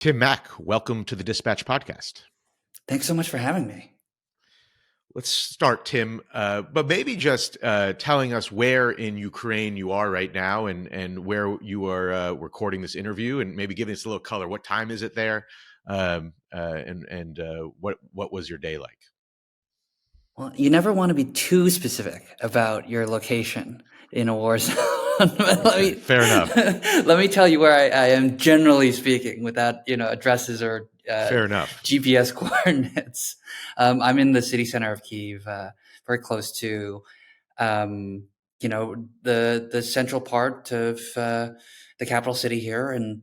Tim Mack, welcome to the Dispatch podcast. Thanks so much for having me. Let's start, Tim, but maybe just telling us where in Ukraine you are right now and where you are recording this interview, and maybe giving us a little color. What time is it there, and what was your day like? Well, you never want to be too specific about your location in a war zone. Okay, fair enough. Let me tell you where I am generally speaking without, addresses or Fair enough. GPS coordinates. I'm in the city center of Kyiv, very close to, the central part of the capital city here. And,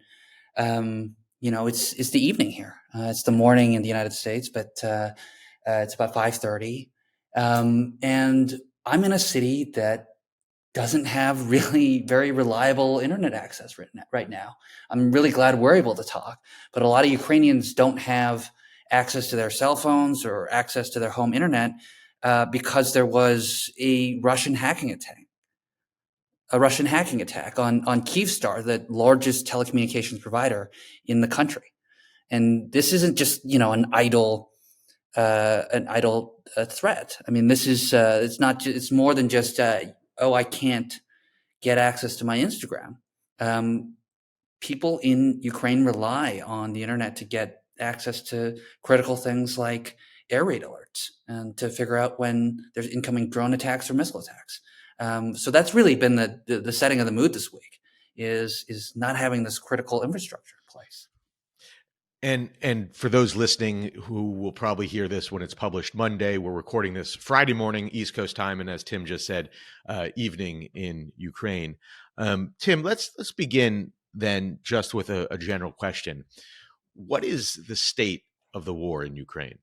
it's the evening here. It's the morning in the United States, but it's about 5:30. And I'm in a city that doesn't have really very reliable internet access right now. I'm really glad we're able to talk, but a lot of Ukrainians don't have access to their cell phones or access to their home internet because there was a Russian hacking attack. On Kyivstar, the largest telecommunications provider in the country. And this isn't just, an idle threat. I mean, this is it's more than just I can't get access to my Instagram. People in Ukraine rely on the internet to get access to critical things like air raid alerts and to figure out when there's incoming drone attacks or missile attacks. So that's really been the setting of the mood this week is not having this critical infrastructure in place. And for those listening who will probably hear this when it's published Monday, we're recording this Friday morning, East Coast time, and as Tim just said, evening in Ukraine. Tim, let's begin then just with a general question. What is the state of the war in Ukraine?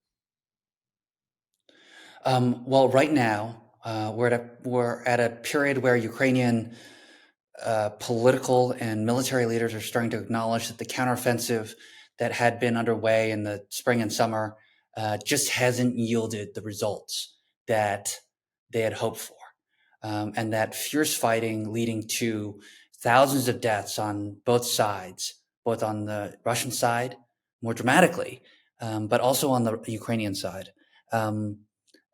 Well, right now we're at a period where Ukrainian political and military leaders are starting to acknowledge that the counteroffensive that had been underway in the spring and summer just hasn't yielded the results that they had hoped for. And that fierce fighting leading to thousands of deaths on both sides, both on the Russian side, more dramatically, but also on the Ukrainian side,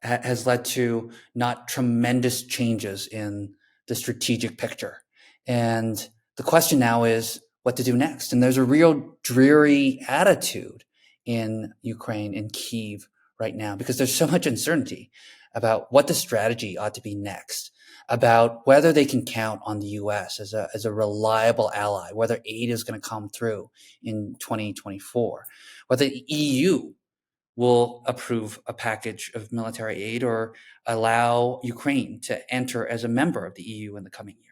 has led to not tremendous changes in the strategic picture. And the question now is what to do next. And there's a real dreary attitude in Ukraine, in Kyiv right now, because there's so much uncertainty about what the strategy ought to be next, about whether they can count on the U.S. as a reliable ally, whether aid is going to come through in 2024, whether the EU will approve a package of military aid or allow Ukraine to enter as a member of the EU in the coming years.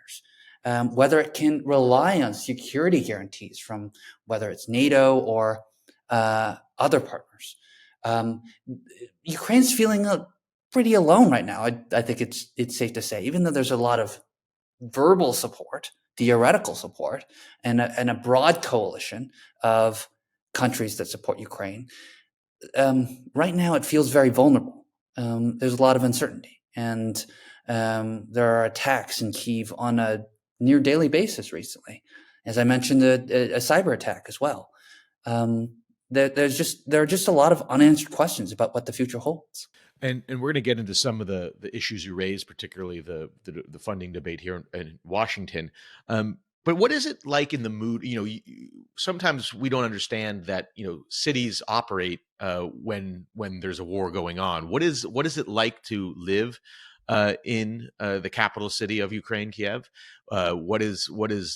Whether it can rely on security guarantees from whether it's NATO or other partners. Ukraine's feeling pretty alone right now. I think it's safe to say, even though there's a lot of verbal support, theoretical support, and a broad coalition of countries that support Ukraine. Right now, it feels very vulnerable. There's a lot of uncertainty, and there are attacks in Kyiv on a near daily basis recently. As I mentioned, a cyber attack as well. There are just a lot of unanswered questions about what the future holds. And we're going to get into some of the issues you raised, particularly the funding debate here in Washington. But what is it like in the mood? Sometimes we don't understand that cities operate when there's a war going on. What is it like to live in the capital city of Ukraine, Kiev? What is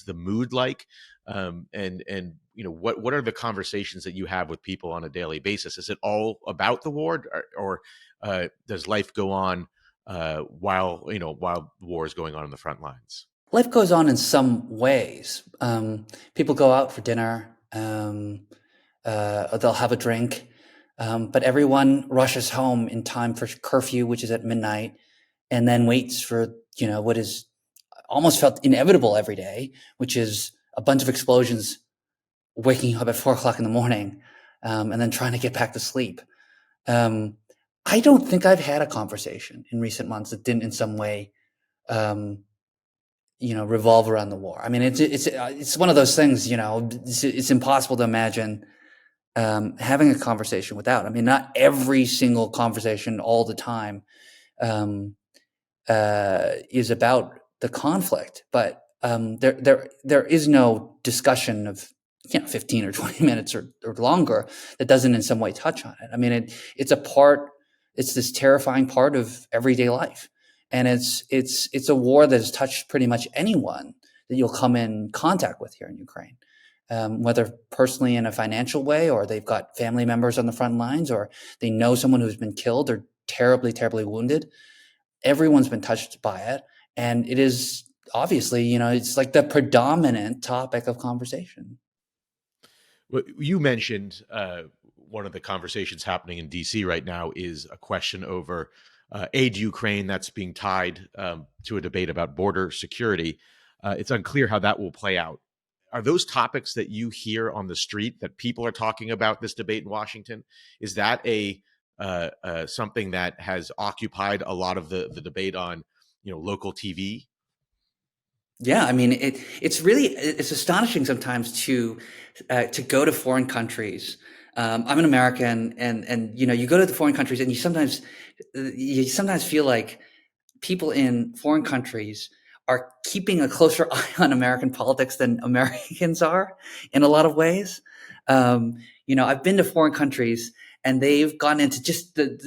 the mood like? And what are the conversations that you have with people on a daily basis? Is it all about the war, or does life go on while the war is going on the front lines? Life goes on in some ways. People go out for dinner, or they'll have a drink, but everyone rushes home in time for curfew, which is at midnight, and then waits for what is almost felt inevitable every day, which is a bunch of explosions, waking up at 4:00 in the morning, and then trying to get back to sleep. I don't think I've had a conversation in recent months that didn't in some way revolve around the war. I mean, it's one of those things. It's impossible to imagine having a conversation without. I mean, not every single conversation all the time um, is about the conflict, but there is no discussion of 15 or 20 minutes or longer that doesn't in some way touch on it. I mean, it's this terrifying part of everyday life, and it's a war that has touched pretty much anyone that you'll come in contact with here in Ukraine. Whether personally in a financial way, or they've got family members on the front lines, or they know someone who's been killed or terribly, terribly wounded. Everyone's been touched by it, and it is obviously, it's like the predominant topic of conversation. Well, you mentioned one of the conversations happening in DC right now is a question over aid to Ukraine that's being tied to a debate about border security. It's unclear how that will play out. Are those topics that you hear on the street that people are talking about this debate in Washington? Is that a something that has occupied a lot of the debate on local TV? Yeah, I mean, it's astonishing sometimes to go to foreign countries. I'm an American, and you go to the foreign countries, and you sometimes feel like people in foreign countries are keeping a closer eye on American politics than Americans are in a lot of ways. I've been to foreign countries, and they've gone into just the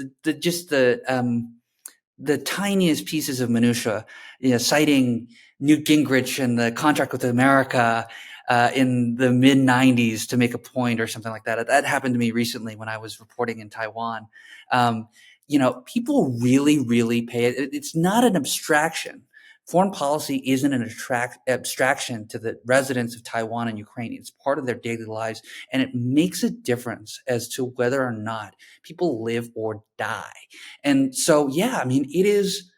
tiniest pieces of minutia, citing Newt Gingrich and the contract with America in the mid '90s to make a point or something like that. That happened to me recently when I was reporting in Taiwan. People really, really pay it. It's not an abstraction. Foreign policy isn't an abstraction to the residents of Taiwan and Ukraine. It's part of their daily lives, and it makes a difference as to whether or not people live or die. And so, yeah, I mean, it is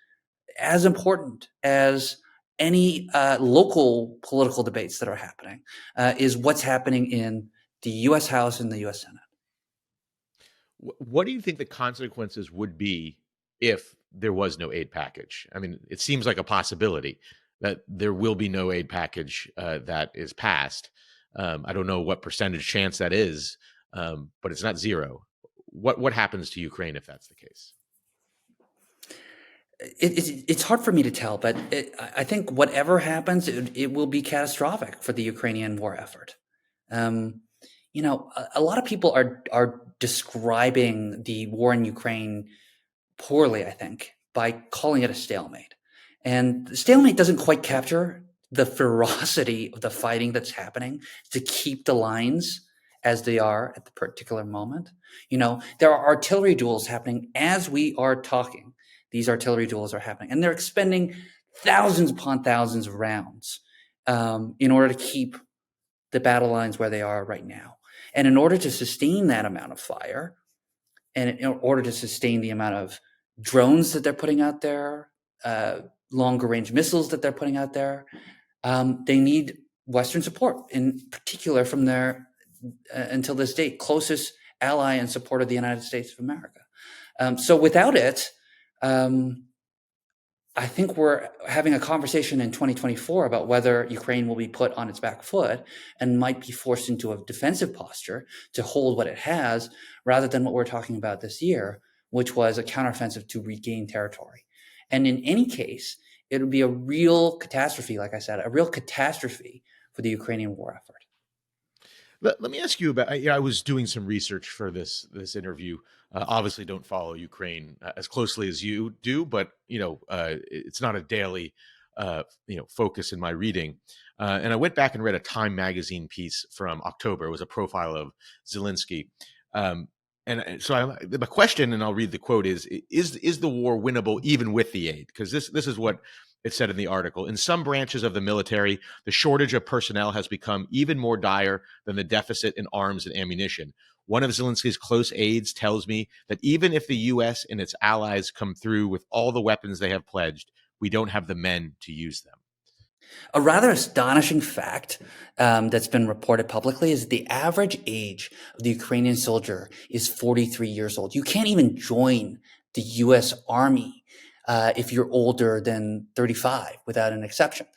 as important as any local political debates that are happening, is what's happening in the U.S. House and the U.S. Senate. What do you think the consequences would be if there was no aid package? I mean, it seems like a possibility that there will be no aid package that is passed. I don't know what percentage chance that is, but it's not zero. What happens to Ukraine if that's the case? It's hard for me to tell, but I think whatever happens, it will be catastrophic for the Ukrainian war effort. Um, a lot of people are describing the war in Ukraine poorly, I think, by calling it a stalemate. And the stalemate doesn't quite capture the ferocity of the fighting that's happening to keep the lines as they are at the particular moment. There are artillery duels happening as we are talking. These artillery duels are happening, and they're expending thousands upon thousands of rounds in order to keep the battle lines where they are right now. And in order to sustain that amount of fire, and in order to sustain the amount of drones that they're putting out there, longer range missiles that they're putting out there, they need Western support, in particular from their, until this date, closest ally and support of the United States of America. So without it, I think we're having a conversation in 2024 about whether Ukraine will be put on its back foot and might be forced into a defensive posture to hold what it has, rather than what we're talking about this year, which was a counteroffensive to regain territory. And in any case, it would be a real catastrophe, like I said, a real catastrophe for the Ukrainian war effort. Let me ask you about. I was doing some research for this interview. Obviously, don't follow Ukraine as closely as you do, but it's not a daily focus in my reading. And I went back and read a Time magazine piece from October. It was a profile of Zelensky. And so the question, and I'll read the quote: is the war winnable even with the aid? Because this is what it said in the article. In some branches of the military, the shortage of personnel has become even more dire than the deficit in arms and ammunition. One of Zelensky's close aides tells me that even if the U.S. and its allies come through with all the weapons they have pledged, we don't have the men to use them. A rather astonishing fact that's been reported publicly is the average age of the Ukrainian soldier is 43 years old. You can't even join the U.S. Army if you're older than 35, without an exception.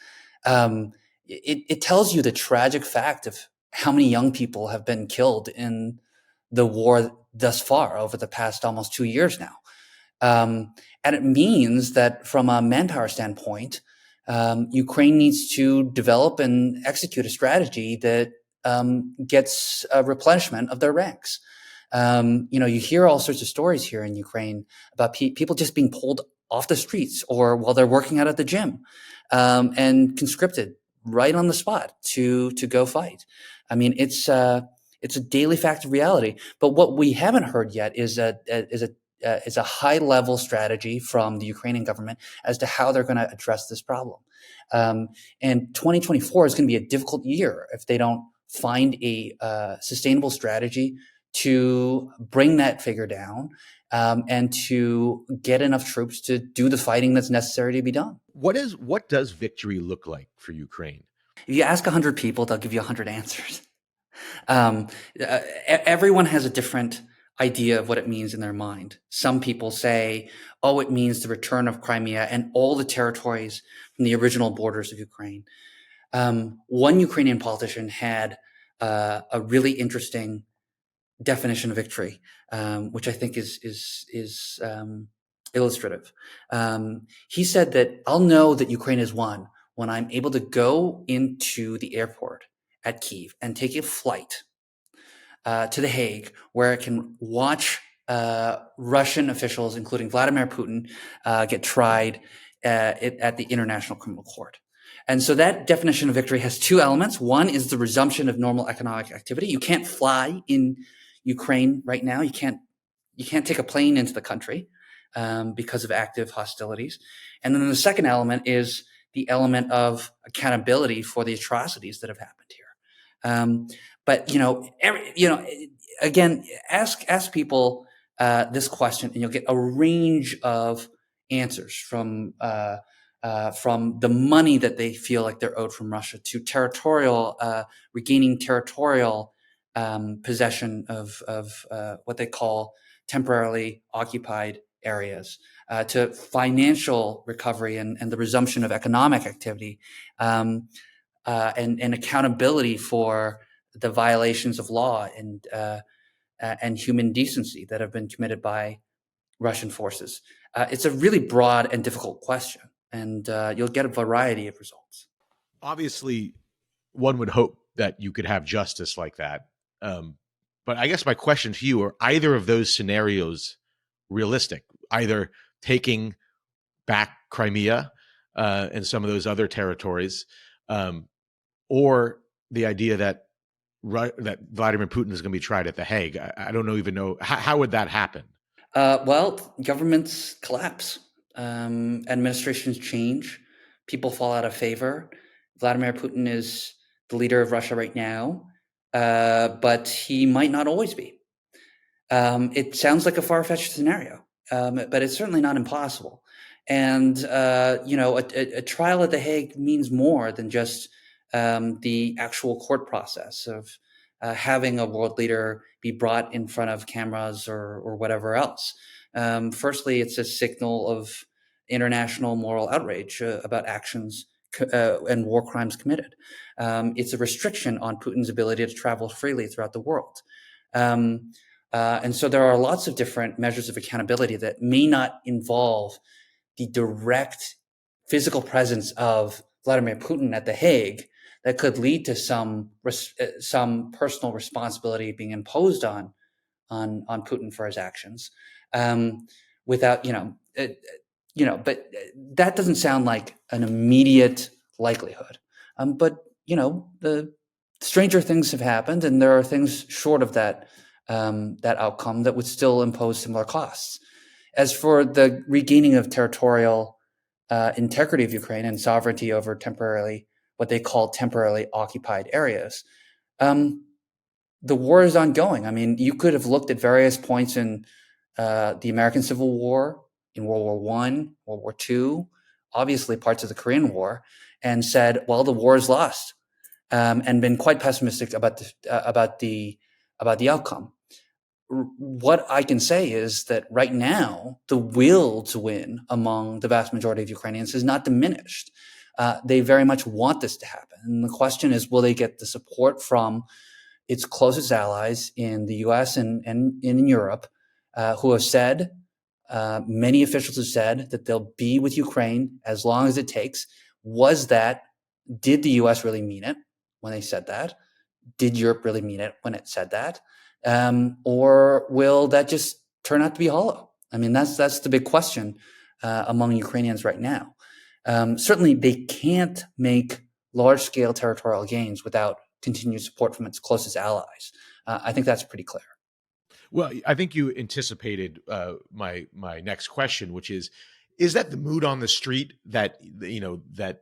It tells you the tragic fact of how many young people have been killed in the war thus far over the past almost 2 years now. And it means that from a manpower standpoint, Ukraine needs to develop and execute a strategy that gets a replenishment of their ranks. You hear all sorts of stories here in Ukraine about people just being pulled off the streets or while they're working out at the gym, and conscripted right on the spot to go fight. I mean, it's a daily fact of reality. But what we haven't heard yet is a high level strategy from the Ukrainian government as to how they're going to address this problem. And 2024 is going to be a difficult year if they don't find a sustainable strategy to bring that figure down, and to get enough troops to do the fighting that's necessary to be done. What does victory look like for Ukraine? If you ask 100 people, they'll give you 100 answers. Everyone has a different idea of what it means in their mind. Some people say, oh, it means the return of Crimea and all the territories from the original borders of Ukraine. One Ukrainian politician had a really interesting definition of victory, which I think is illustrative. He said that I'll know that Ukraine has won when I'm able to go into the airport at Kyiv and take a flight to The Hague, where I can watch Russian officials, including Vladimir Putin, get tried at the International Criminal Court. And so that definition of victory has two elements. One is the resumption of normal economic activity. You can't fly in Ukraine right now. You can't take a plane into the country because of active hostilities. And then the second element is the element of accountability for the atrocities that have happened here. But again, ask people this question, and you'll get a range of answers from the money that they feel like they're owed from Russia to regaining territorial possession of what they call temporarily occupied areas, to financial recovery and the resumption of economic activity, and accountability for the violations of law and human decency that have been committed by Russian forces. It's a really broad and difficult question, and you'll get a variety of results. Obviously, one would hope that you could have justice like that. But I guess my question to you, are either of those scenarios realistic? Either taking back Crimea and some of those other territories, or the idea that Vladimir Putin is going to be tried at The Hague. I don't even know. How would that happen? Well, governments collapse, administrations change, people fall out of favor. Vladimir Putin is the leader of Russia right now, but he might not always be. It sounds like a far-fetched scenario, but it's certainly not impossible. And a trial at The Hague means more than just the actual court process of having a world leader be brought in front of cameras or whatever else. Firstly, it's a signal of international moral outrage about actions and war crimes committed. It's a restriction on Putin's ability to travel freely throughout the world. And so there are lots of different measures of accountability that may not involve the direct physical presence of Vladimir Putin at The Hague, that could lead to some personal responsibility being imposed on Putin for his actions, without but that doesn't sound like an immediate likelihood. But the stranger things have happened, and there are things short of that outcome that would still impose similar costs. As for the regaining of territorial integrity of Ukraine and sovereignty over what they call temporarily occupied areas, the war is ongoing. I mean, you could have looked at various points in the American Civil War, in World War I, World War II, obviously parts of the Korean War, and said, well, the war is lost, and been quite pessimistic about the outcome. What I can say is that right now, the will to win among the vast majority of Ukrainians is not diminished. They very much want this to happen. And the question is, will they get the support from its closest allies in the US and in Europe, who have said, many officials have said that they'll be with Ukraine as long as it takes. Did the US really mean it when they said that? Did Europe really mean it when it said that? Or will that just turn out to be hollow? I mean, that's the big question among Ukrainians right now. Certainly, they can't make large-scale territorial gains without continued support from its closest allies. I think that's pretty clear. Well, I think you anticipated my next question, which is that the mood on the street that that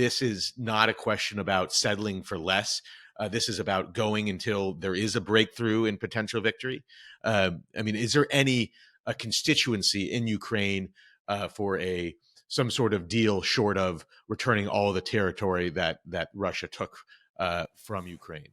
this is not a question about settling for less. This is about going until there is a breakthrough and potential victory. I mean, is there any a constituency in Ukraine for some sort of deal short of returning all of the territory that Russia took from Ukraine?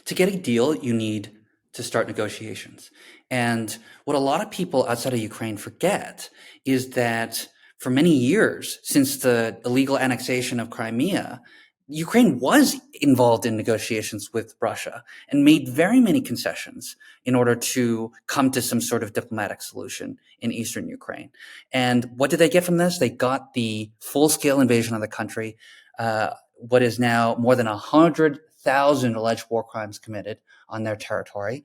To get a deal, you need to start negotiations. And what a lot of people outside of Ukraine forget is that for many years, since the illegal annexation of Crimea, Ukraine was involved in negotiations with Russia and made very many concessions in order to come to some sort of diplomatic solution in eastern Ukraine. And what did they get from this? They got the full-scale invasion of the country, what is now more than 100,000 alleged war crimes committed on their territory,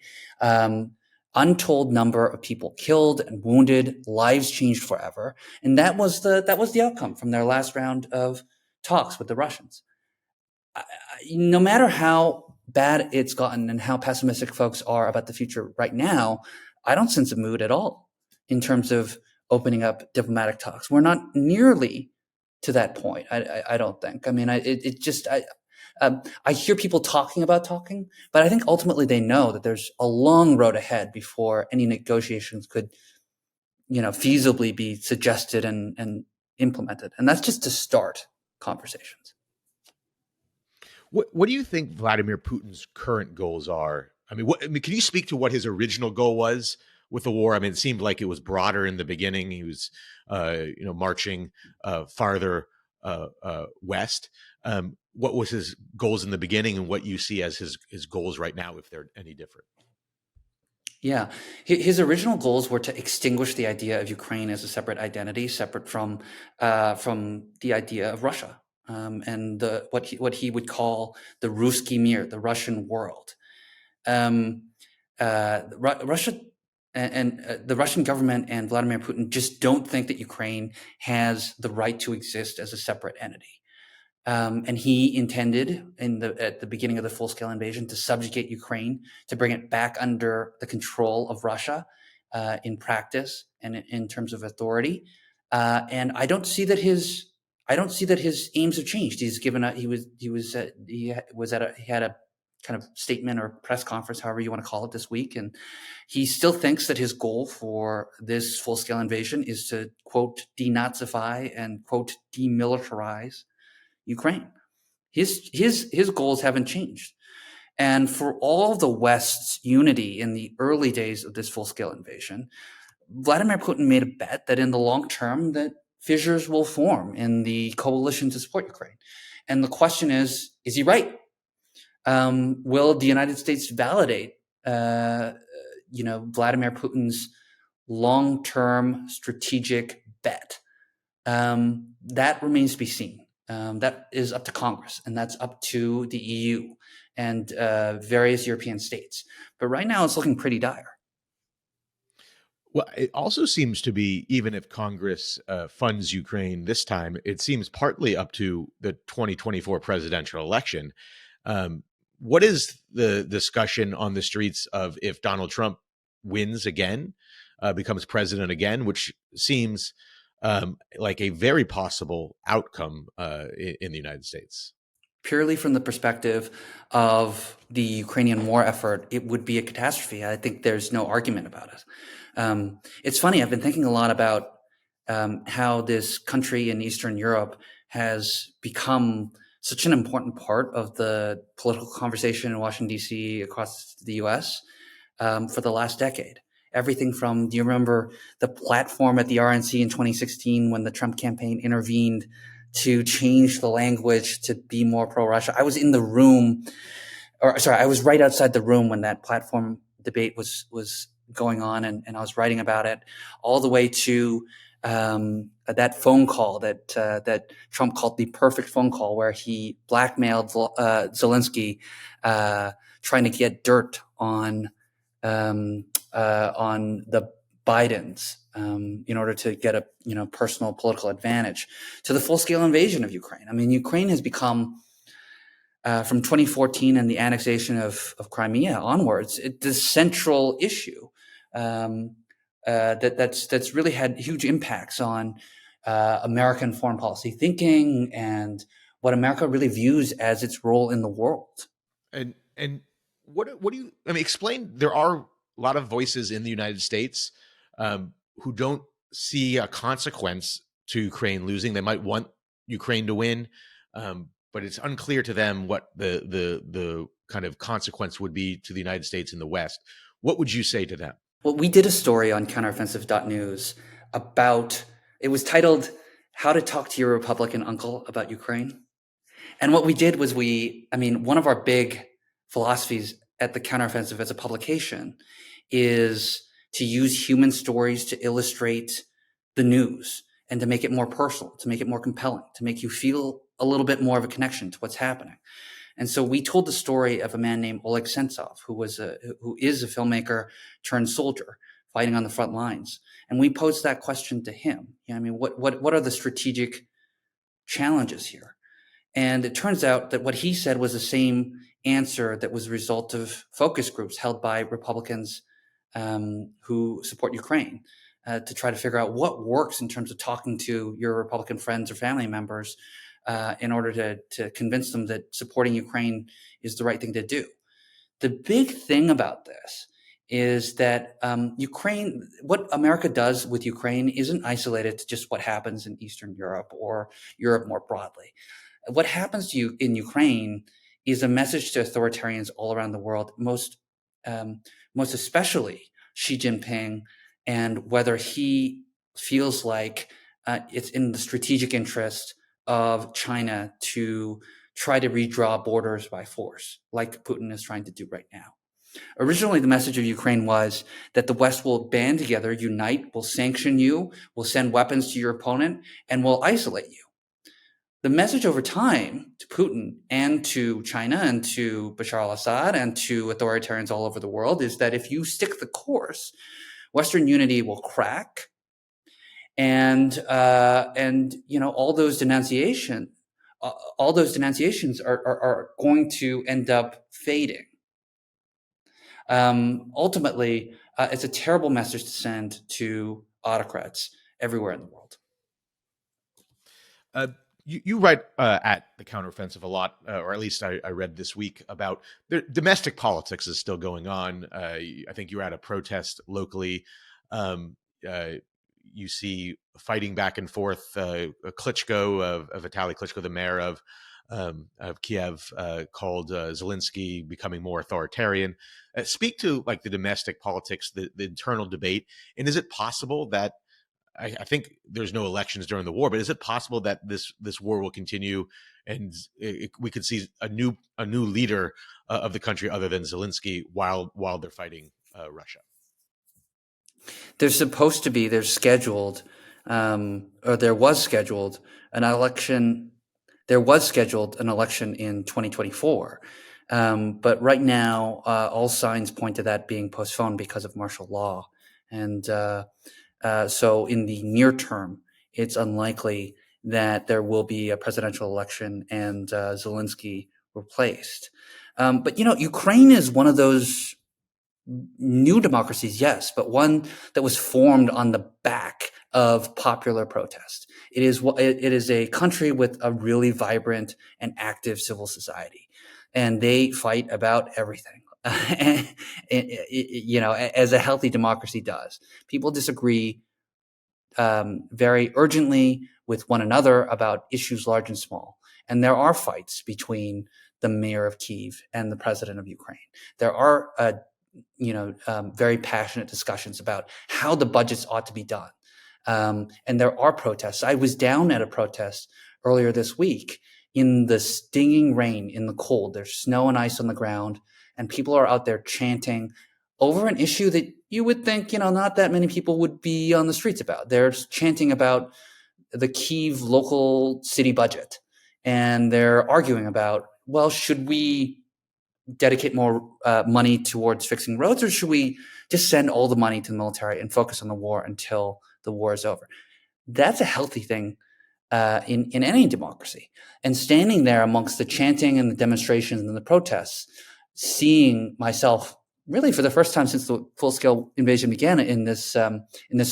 untold number of people killed and wounded, lives changed forever, and that was the outcome from their last round of talks with the Russians. No matter how bad it's gotten and how pessimistic folks are about the future right now, I don't sense a mood at all in terms of opening up diplomatic talks. We're not nearly to that point. I don't think. I mean, I hear people talking about talking, but I think ultimately they know that there's a long road ahead before any negotiations could, feasibly be suggested and implemented. And that's just to start conversations. What do you think Vladimir Putin's current goals are? I mean, can you speak to what his original goal was with the war? I mean, it seemed like it was broader in the beginning. He was, marching farther west. What was his goals in the beginning, and what you see as his goals right now, if they're any different? Yeah, his original goals were to extinguish the idea of Ukraine as a separate identity, separate from the idea of Russia, and what he would call the Ruski Mir, the Russian world. Russia and the Russian government and Vladimir Putin just don't think that Ukraine has the right to exist as a separate entity. And he intended at the beginning of the full-scale invasion to subjugate Ukraine, to bring it back under the control of Russia in practice and in terms of authority. And I don't see that his aims have changed. He had a kind of statement or press conference, however you want to call it, this week, and he still thinks that his goal for this full-scale invasion is to, quote, denazify and, quote, demilitarize Ukraine. His goals haven't changed. And for all the West's unity in the early days of this full-scale invasion, Vladimir Putin made a bet that in the long term that fissures will form in the coalition to support Ukraine. And the question is he right? Will the United States validate Vladimir Putin's long-term strategic bet? That remains to be seen. That is up to Congress, and that's up to the EU and various European states. But right now, it's looking pretty dire. Well, it also seems to be, even if Congress funds Ukraine this time, it seems partly up to the 2024 presidential election. What is the discussion on the streets of if Donald Trump wins again, becomes president again, which seems like a very possible outcome in the United States? Purely from the perspective of the Ukrainian war effort, it would be a catastrophe. I think there's no argument about it. It's funny, I've been thinking a lot about how this country in Eastern Europe has become such an important part of the political conversation in Washington, D.C., across the U.S. For the last decade. Everything from, do you remember the platform at the RNC in 2016 when the Trump campaign intervened to change the language to be more pro-Russia? I was in the room or sorry, I was right outside the room when that platform debate was going on, and I was writing about it, all the way to that phone call that Trump called the perfect phone call, where he blackmailed Zelensky, trying to get dirt on the Bidens, in order to get a personal political advantage, to the full scale invasion of Ukraine. I mean, Ukraine has become, from 2014 and the annexation of Crimea onwards, the central issue that's really had huge impacts on American foreign policy thinking and what America really views as its role in the world. And what do you? I mean, explain. There are a lot of voices in the United States who don't see a consequence to Ukraine losing. They might want Ukraine to win, but it's unclear to them what the kind of consequence would be to the United States in the West. What would you say to them? Well, we did a story on counteroffensive.news about, it was titled "How to Talk to Your Republican Uncle About Ukraine." And what we did was one of our big philosophies at the Counteroffensive as a publication is to use human stories to illustrate the news and to make it more personal, to make it more compelling, to make you feel a little bit more of a connection to what's happening. And so we told the story of a man named Oleg Sentsov, who is a filmmaker turned soldier fighting on the front lines. And we posed that question to him. What are the strategic challenges here? And it turns out that what he said was the same answer that was a result of focus groups held by Republicans who support Ukraine, to try to figure out what works in terms of talking to your Republican friends or family members in order to convince them that supporting Ukraine is the right thing to do. The big thing about this is that what America does with Ukraine isn't isolated to just what happens in Eastern Europe or Europe more broadly. What happens to you in Ukraine is a message to authoritarians all around the world, most especially Xi Jinping, and whether he feels like it's in the strategic interest of China to try to redraw borders by force, like Putin is trying to do right now. Originally, the message of Ukraine was that the West will band together, unite, will sanction you, will send weapons to your opponent, and will isolate you. The message over time to Putin and to China and to Bashar al-Assad and to authoritarians all over the world is that if you stick the course, Western unity will crack, and all those denunciations are going to end up fading. Ultimately, it's a terrible message to send to autocrats everywhere in the world. You write at the Counteroffensive a lot, or at least I read this week, about the domestic politics is still going on. I think you were at a protest locally. You see fighting back and forth. Klitschko of Vitaly Klitschko, the mayor of Kiev, called Zelensky becoming more authoritarian. Speak to like the domestic politics, the internal debate, and is it possible that I think there's no elections during the war, but is it possible that this war will continue and we could see a new leader of the country other than Zelensky while they're fighting Russia? There's scheduled, or there was scheduled an election. There was scheduled an election in 2024, but right now all signs point to that being postponed because of martial law, and so in the near term, it's unlikely that there will be a presidential election and Zelensky replaced. But Ukraine is one of those new democracies, yes, but one that was formed on the back of popular protest. It is a country with a really vibrant and active civil society, and they fight about everything. As a healthy democracy does. People disagree very urgently with one another about issues large and small. And there are fights between the mayor of Kyiv and the president of Ukraine. There are very passionate discussions about how the budgets ought to be done. And there are protests. I was down at a protest earlier this week in the stinging rain, in the cold. There's snow and ice on the ground, and people are out there chanting over an issue that you would think, not that many people would be on the streets about. They're chanting about the Kyiv local city budget, and they're arguing about, well, should we dedicate more money towards fixing roads, or should we just send all the money to the military and focus on the war until the war is over? That's a healthy thing in any democracy. And standing there amongst the chanting and the demonstrations and the protests, seeing myself really for the first time since the full-scale invasion began in this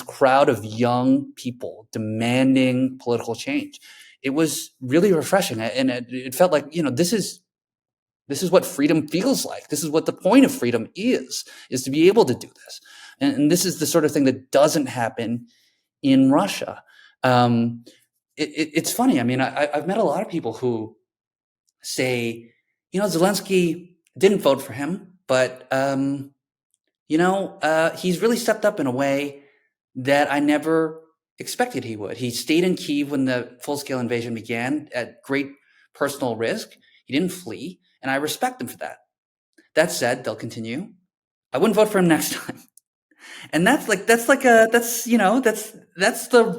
crowd of young people demanding political change, it was really refreshing, and it felt like, this is what freedom feels like. This is what the point of freedom is to be able to do this. And this is the sort of thing that doesn't happen in Russia. It's funny. I mean, I've met a lot of people who say, Zelensky didn't vote for him, but, he's really stepped up in a way that I never expected he would. He stayed in Kyiv when the full-scale invasion began at great personal risk. He didn't flee, and I respect him for that. That said, they'll continue. I wouldn't vote for him next time. And that's the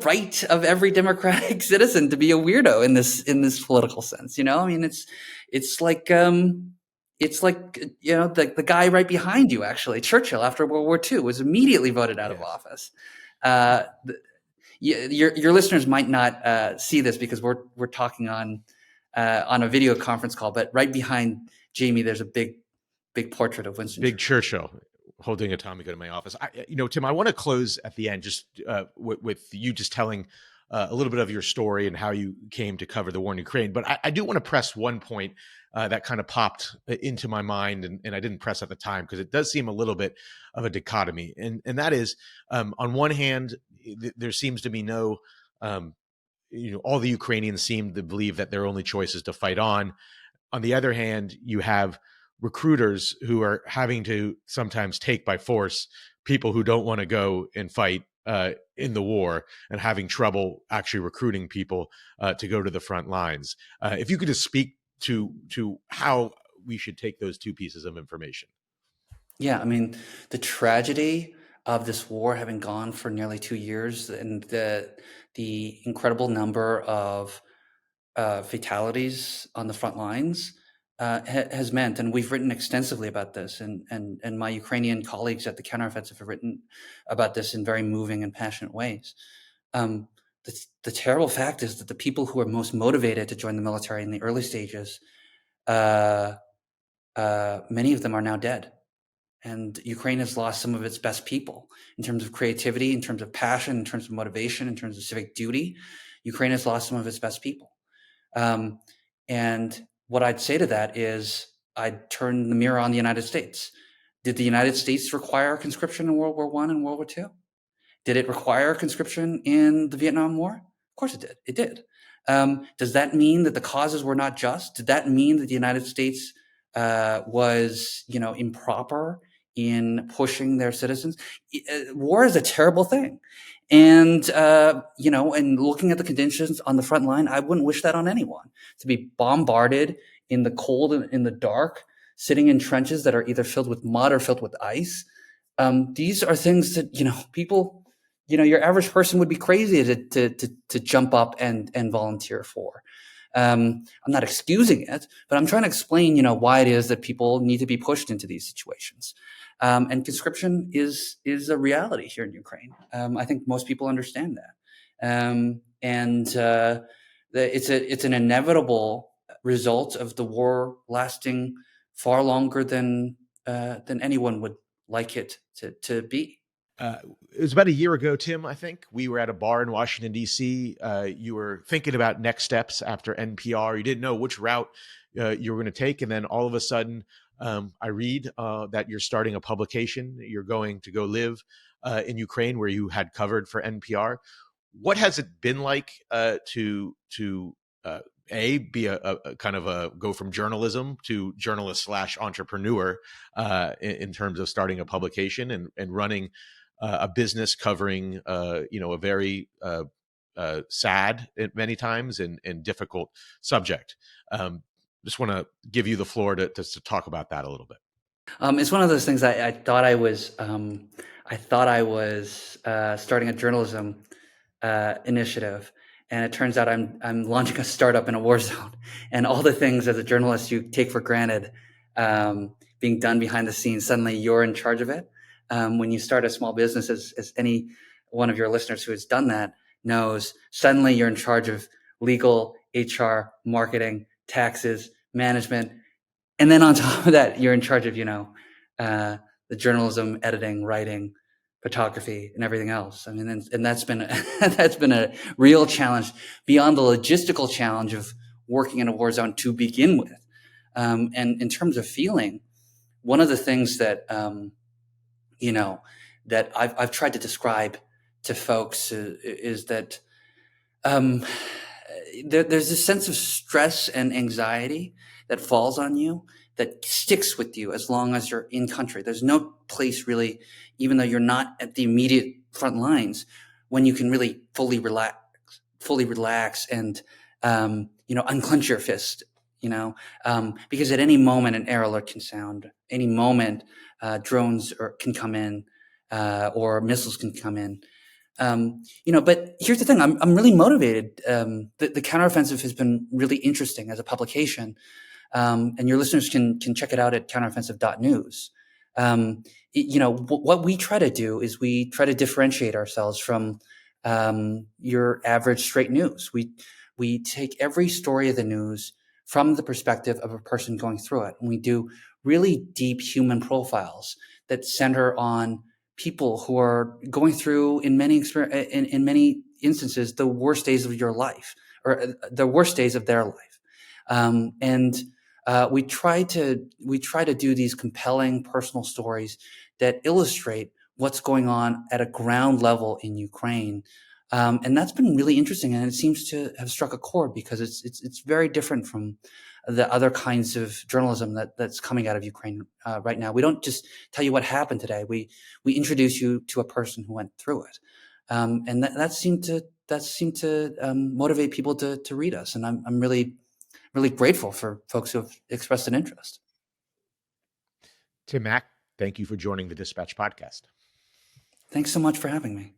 right of every democratic citizen to be a weirdo in this political sense. I mean, it's like the guy right behind you, actually, Churchill, after World War II, was immediately voted out of office. Your listeners might not see this because we're talking on a video conference call, but right behind Jamie, there's a big portrait of Winston Churchill holding a Tommy gun in my office. Tim, I want to close at the end just with you just telling a little bit of your story and how you came to cover the war in Ukraine. But I do want to press one point that kind of popped into my mind, and I didn't press at the time because it does seem a little bit of a dichotomy. And that is, on one hand, there seems to be no, all the Ukrainians seem to believe that their only choice is to fight on. On the other hand, you have recruiters who are having to sometimes take by force people who don't want to go and fight in the war and having trouble actually recruiting people to go to the front lines. If you could just speak to how we should take those two pieces of information. Yeah, I mean, the tragedy of this war having gone for nearly 2 years, and the incredible number of fatalities on the front lines has meant, and we've written extensively about this, and my Ukrainian colleagues at the Counteroffensive have written about this in very moving and passionate ways. The terrible fact is that the people who are most motivated to join the military in the early stages, many of them are now dead. And Ukraine has lost some of its best people in terms of creativity, in terms of passion, in terms of motivation, in terms of civic duty. Ukraine has lost some of its best people. And what I'd say to that is I'd turn the mirror on the United States. Did the United States require conscription in World War I and World War II? Did it require conscription in the Vietnam War? Of course it did. It did. Does that mean that the causes were not just? Did that mean that the United States was, improper in pushing their citizens? War is a terrible thing. And, and looking at the conditions on the front line, I wouldn't wish that on anyone, to be bombarded in the cold and in the dark, sitting in trenches that are either filled with mud or filled with ice. These are things that, people, your average person would be crazy to jump up and volunteer for. I'm not excusing it, but I'm trying to explain, why it is that people need to be pushed into these situations. And conscription is a reality here in Ukraine. I think most people understand that. It's an inevitable result of the war lasting far longer than anyone would like it to be. It was about a year ago, Tim, I think. We were at a bar in Washington, D.C. You were thinking about next steps after NPR. You didn't know which route you were going to take. And then all of a sudden, I read that you're starting a publication. You're going to go live in Ukraine, where you had covered for NPR. What has it been like to be a kind of a go from journalism to journalist / entrepreneur in terms of starting a publication and running a business covering, a very sad at many times and difficult subject. Just want to give you the floor to talk about that a little bit. It's one of those things I thought I was. I thought I was starting a journalism initiative, and it turns out I'm launching a startup in a war zone, and all the things as a journalist you take for granted being done behind the scenes. Suddenly, you're in charge of it. When you start a small business, as any one of your listeners who has done that knows, suddenly you're in charge of legal, HR, marketing, taxes, management. And then on top of that, you're in charge of, the journalism, editing, writing, photography, and everything else. I mean, and that's been that's been a real challenge beyond the logistical challenge of working in a war zone to begin with. And in terms of feeling, one of the things that that I've tried to describe to folks is that um, there's this sense of stress and anxiety that falls on you that sticks with you as long as you're in country. There's no place really, even though you're not at the immediate front lines, when you can really fully relax and, unclench your fist, because at any moment an air alert can sound, any moment drones can come in or missiles can come in. But here's the thing: I'm really motivated. The counteroffensive has been really interesting as a publication, and your listeners can check it out at counteroffensive.news. What we try to do is we try to differentiate ourselves from your average straight news. We take every story of the news from the perspective of a person going through it, and we do really deep human profiles that center on people who are going through, in many instances, the worst days of your life or the worst days of their life. And we try to do these compelling personal stories that illustrate what's going on at a ground level in Ukraine. And that's been really interesting, and it seems to have struck a chord because it's very different from the other kinds of journalism that's coming out of Ukraine right now. We don't just tell you what happened today. We introduce you to a person who went through it, and that seemed to motivate people to read us. And I'm really grateful for folks who have expressed an interest. Tim Mack, thank you for joining the Dispatch podcast. Thanks so much for having me.